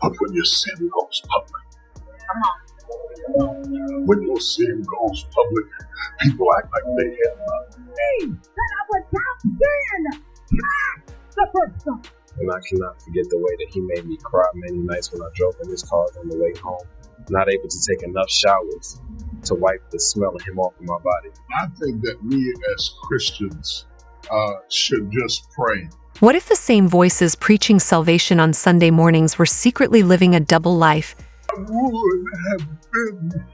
But when your sin goes public, Come on. when your sin goes public, people act like they have nothing. That I without sin. The first one. And I cannot forget the way that he made me cry many nights when I drove in his car on the way home, not able to take enough showers to wipe the smell of him off of my body. I think that we as Christians should just pray. What if the same voices preaching salvation on Sunday mornings were secretly living a double life? I would have been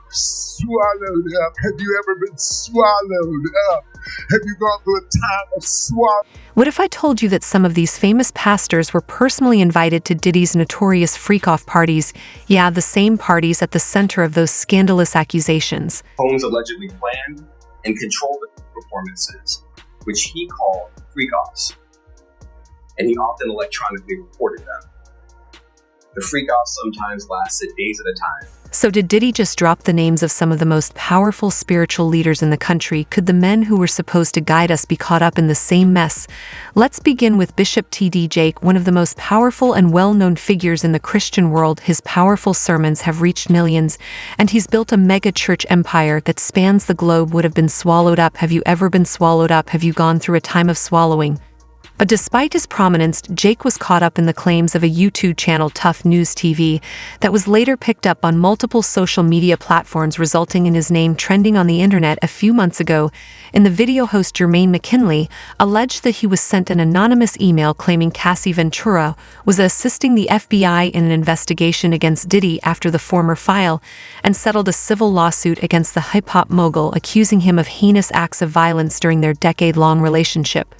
swallowed up. Have you ever been swallowed up? Have you gone through a time of swallow? What if I told you that some of these famous pastors were personally invited to Diddy's notorious freak-off parties? Yeah, the same parties at the center of those scandalous accusations. Holmes allegedly planned and controlled the performances, which he called freak-offs, and he often electronically reported them. The freak-offs sometimes lasted days at a time. So did Diddy just drop the names of some of the most powerful spiritual leaders in the country? Could the men who were supposed to guide us be caught up in the same mess? Let's begin with Bishop tdjake, one of the most powerful and well-known figures in the Christian world. His powerful sermons have reached millions, and he's built a mega-church empire that spans the globe. Would have been swallowed up. Have you ever been swallowed up? Have you gone through a time of swallowing? But despite his prominence, Jake was caught up in the claims of a YouTube channel, Tough News TV, that was later picked up on multiple social media platforms, resulting in his name trending on the internet a few months ago. In the video, host Jermaine McKinley alleged that he was sent an anonymous email claiming Cassie Ventura was assisting the FBI in an investigation against Diddy after the former filed and settled a civil lawsuit against the hip-hop mogul, accusing him of heinous acts of violence during their decade-long relationship.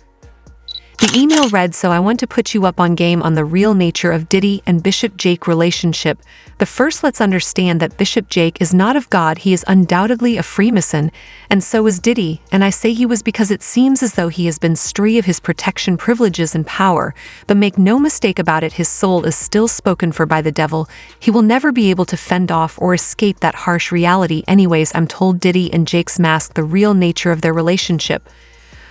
The email read, "So I want to put you up on game on the real nature of Diddy and Bishop Jake relationship. But first let's understand that Bishop Jake is not of God. He is undoubtedly a Freemason, and so is Diddy, and I say he was because it seems as though he has been stripped of his protection, privileges, and power. But make no mistake about it, his soul is still spoken for by the devil. He will never be able to fend off or escape that harsh reality. Anyways, I'm told Diddy and Jake's mask the real nature of their relationship."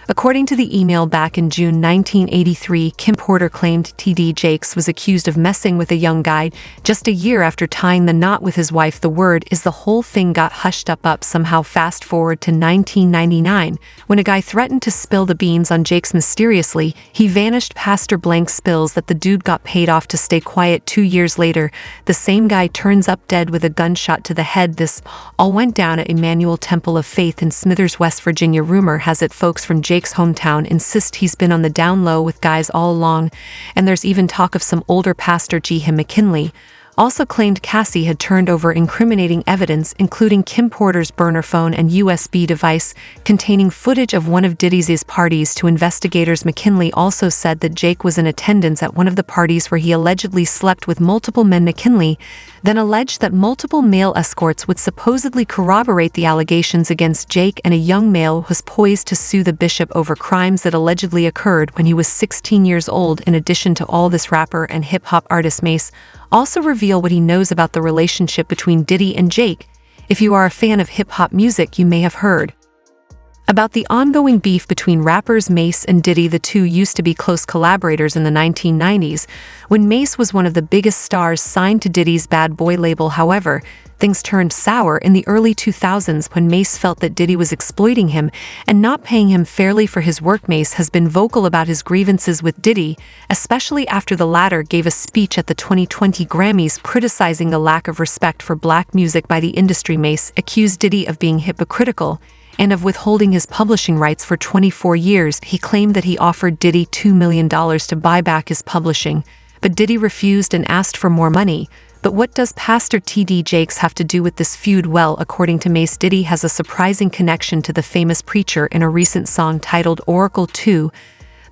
According to the email, back in June 1983, Kim Porter claimed tdjakes was accused of messing with a young guy just a year after tying the knot with his wife. The word is the whole thing got hushed up somehow. Fast forward to 1999, when a guy threatened to spill the beans on Jake's. Mysteriously, he vanished. Pastor blank spills that the dude got paid off to stay quiet. 2 years later, the same guy turns up dead with a gunshot to the head. This all went down at Emmanuel Temple of Faith in Smithers, West Virginia. Rumor has it folks from Jake's hometown insist he's been on the down low with guys all along, and there's even talk of some older pastor Jim McKinley also claimed Cassie had turned over incriminating evidence, including Kim Porter's burner phone and USB device containing footage of one of Diddy's parties to investigators. McKinley also said that Jake was in attendance at one of the parties where he allegedly slept with multiple men. McKinley then alleged that multiple male escorts would supposedly corroborate the allegations against Jake, and a young male was poised to sue the bishop over crimes that allegedly occurred when he was 16 years old. In addition to all this, rapper and hip-hop artist Mase also reveal what he knows about the relationship between Diddy and Jake. If you are a fan of hip-hop music, you may have heard about the ongoing beef between rappers Mase and Diddy. The two used to be close collaborators in the 1990s, when Mase was one of the biggest stars signed to Diddy's Bad Boy label. However, things turned sour in the early 2000s when Mase felt that Diddy was exploiting him and not paying him fairly for his work. Mase has been vocal about his grievances with Diddy, especially after the latter gave a speech at the 2020 Grammys criticizing the lack of respect for black music by the industry. Mase accused Diddy of being hypocritical and of withholding his publishing rights for 24 years. He claimed that he offered Diddy $2 million to buy back his publishing, but Diddy refused and asked for more money. But what does Pastor tdjakes have to do with this feud? Well, according to Mase, Diddy has a surprising connection to the famous preacher. In a recent song titled Oracle 2,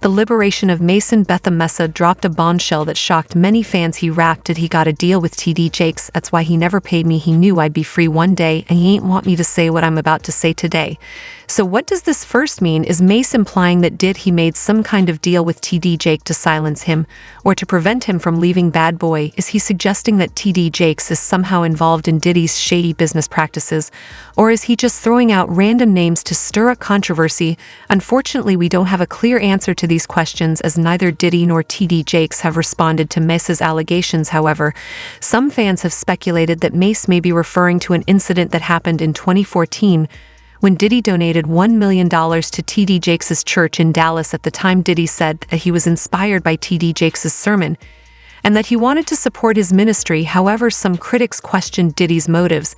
the liberation of Mason Betham Mesa dropped a bombshell that shocked many fans. He rapped that he got a deal with tdjakes. That's why he never paid me. He knew I'd be free one day, and he ain't want me to say what I'm about to say today. So what does this first mean? Is Mase implying that he made some kind of deal with tdjake to silence him or to prevent him from leaving Bad Boy? Is he suggesting that tdjakes is somehow involved in Diddy's shady business practices? Or is he just throwing out random names to stir up controversy? Unfortunately, we don't have a clear answer to these questions, as neither Diddy nor tdjakes have responded to Mace's allegations. However, some fans have speculated that Mace may be referring to an incident that happened in 2014 when Diddy donated $1 million to tdjakes' church in Dallas. At the time, Diddy said that he was inspired by tdjakes' sermon and that he wanted to support his ministry. However, some critics questioned Diddy's motives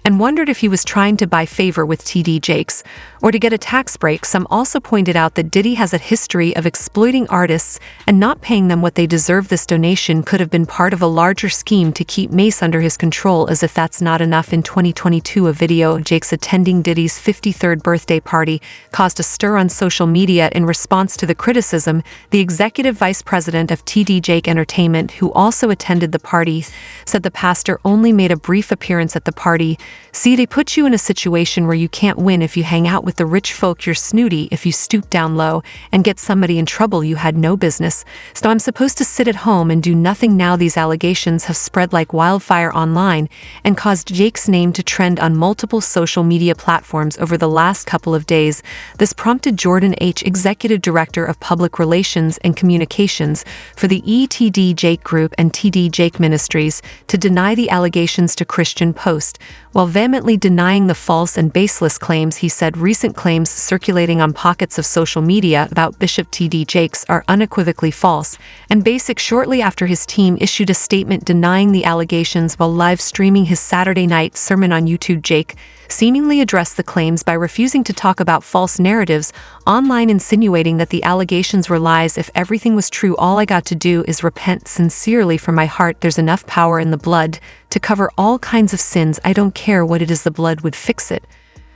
and wondered if he was trying to buy favor with tdjakes or to get a tax break. Some also pointed out that Diddy has a history of exploiting artists and not paying them what they deserve. This donation could have been part of a larger scheme to keep Mace under his control. As if that's not enough, in 2022, a video of Jakes attending Diddy's 53rd birthday party caused a stir on social media. In response to the criticism, the executive vice president of tdjake Entertainment, who also attended the party, said the pastor only made a brief appearance at the party. See, they put you in a situation where you can't win. If you hang out with the rich folk, you're snooty. If you stoop down low and get somebody in trouble, you had no business. So I'm supposed to sit at home and do nothing now. These allegations have spread like wildfire online and caused Jake's name to trend on multiple social media platforms over the last couple of days. This prompted Jordan H., executive director of public relations and communications for the tdjake Group and tdjake Ministries, to deny the allegations to Christian Post. While vehemently denying the false and baseless claims, he said recent claims circulating on pockets of social media about Bishop tdjakes are unequivocally false and basic. Shortly after, his team issued a statement denying the allegations while live streaming his Saturday night sermon on YouTube. Jake seemingly addressed the claims by refusing to talk about false narratives online, insinuating that the allegations were lies. If everything was true, all I got to do is repent sincerely from my heart. There's enough power in the blood to cover all kinds of sins. I don't care what it is, the blood would fix it.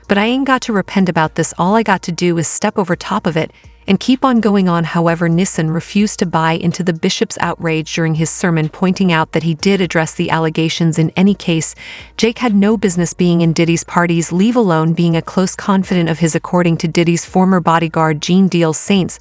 But I ain't got to repent about this. All I got to do is step over top of it and keep on going on. However, Nissen refused to buy into the bishop's outrage during his sermon, pointing out that he did address the allegations. In any case, Jake had no business being in Diddy's parties, leave alone being a close confidant of his. According to Diddy's former bodyguard Gene Deal, saints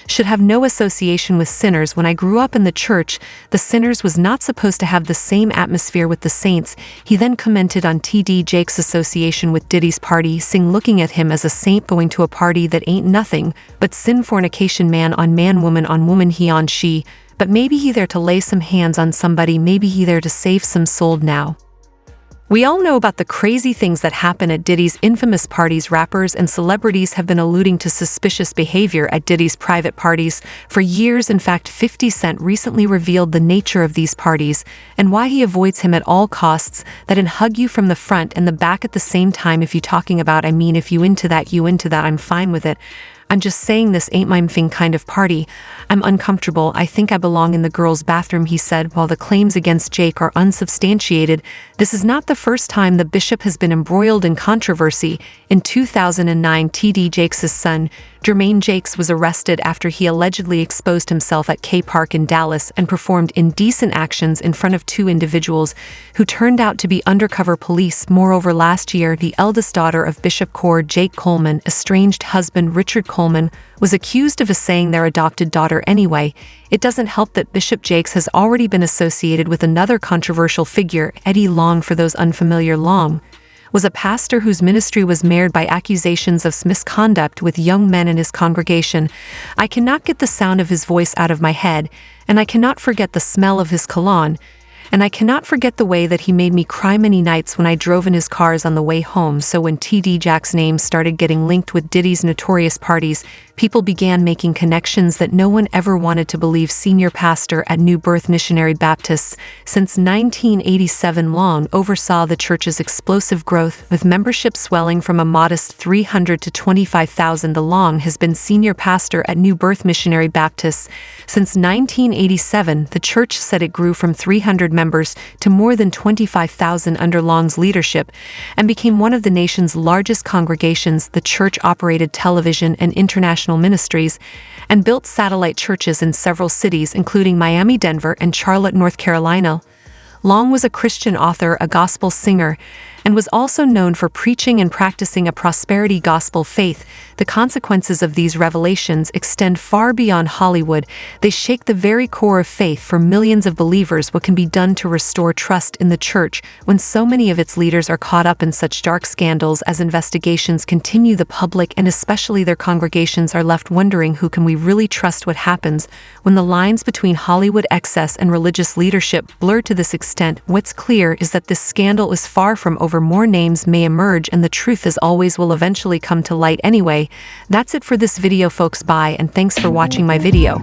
should have no association with sinners. When I grew up in the church, the sinners was not supposed to have the same atmosphere with the saints. He then commented on tdjakes' association with Diddy's party, saying looking at him as a saint going to a party that ain't nothing but sin, fornication, man on man, woman on woman, he on she. But maybe he there to lay some hands on somebody, maybe he there to save some soul. Now we all know about the crazy things that happen at Diddy's infamous parties. Rappers and celebrities have been alluding to suspicious behavior at Diddy's private parties for years. In fact, 50 Cent recently revealed the nature of these parties and why he avoids him at all costs, that in hug you from the front and the back at the same time. If you talking about, I mean, if you into that, I'm fine with it. I'm just saying this ain't my thing kind of party. I'm uncomfortable. I think I belong in the girls' bathroom, he said. While the claims against Jake are unsubstantiated, this is not the first time the bishop has been embroiled in controversy. In 2009, tdjakes' son, Jermaine Jakes, was arrested after he allegedly exposed himself at K Park in Dallas and performed indecent actions in front of two individuals who turned out to be undercover police. Moreover, last year, the eldest daughter of Bishop Cord Jake Coleman, estranged husband Richard Coleman, was accused of assaying their adopted daughter. Anyway, it doesn't help that Bishop Jakes has already been associated with another controversial figure. Eddie Long, for those unfamiliar, Long was a pastor whose ministry was marred by accusations of misconduct with young men in his congregation. I cannot get the sound of his voice out of my head, and I cannot forget the smell of his cologne, and I cannot forget the way that he made me cry many nights when I drove in his cars on the way home. So when tdjakes' name started getting linked with Diddy's notorious parties, people began making connections that no one ever wanted to believe. Senior pastor at New Birth Missionary Baptists since 1987, Long oversaw the church's explosive growth, with membership swelling from a modest 300 to 25,000. The Long has been senior pastor at New Birth Missionary Baptists since 1987. The church said it grew from 300 members to more than 25,000 under Long's leadership and became one of the nation's largest congregations. The church operated television and international ministries and built satellite churches in several cities, including Miami, Denver, and Charlotte, North Carolina. Long was a Christian author, a gospel singer, and was also known for preaching and practicing a prosperity gospel faith. The consequences of these revelations extend far beyond Hollywood. They shake the very core of faith for millions of believers. What can be done to restore trust in the church when so many of its leaders are caught up in such dark scandals? As investigations continue, the public and especially their congregations are left wondering, who can we really trust? What happens when the lines between Hollywood excess and religious leadership blur to this extent? What's clear is that this scandal is far from over. More names may emerge, and the truth, as always, will eventually come to light anyway. That's it for this video, folks. Bye, and thanks for watching my video.